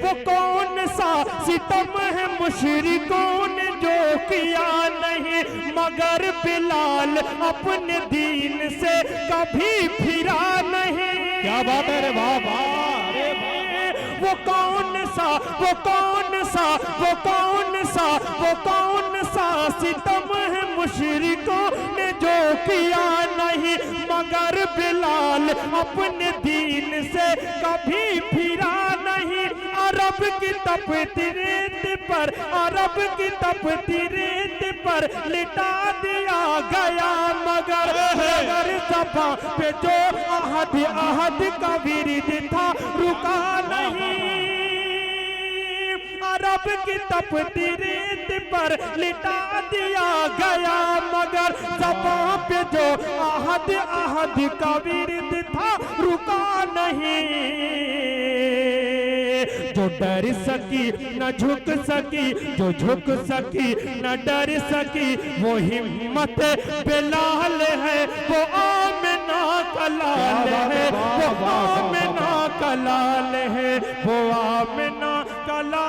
वो कौन सा सितम है मुशरिकों ने जो किया नहीं, मगर बिलाल अपने दीन से कभी फिरा नहीं। क्या बात है रे बाबा। वो कौन सा वो कौन सा वो कौन सा वो कौन सा सितम है मुशरिकों ने जो किया नहीं, मगर बिलाल अपने दीन से कभी फिरा नहीं। अरब की तपती रेत पर, अरब की तपती रेत पर लिटा दिया गया, मगर ज़बां पे जो अहद अहद का विरिद था रुका नहीं। अरब की तपती रेत पर लिटा दिया गया, मगर ज़बां पे जो अहद अहद का विरिद था रुका नहीं। जो डर सकी न झुक सकी, जो झुक सकी न डर सकी, वो हिम्मत बिलाल है, वो आमिना का लाल है, वो आमिना का लाल है, वो आमिना का लाल।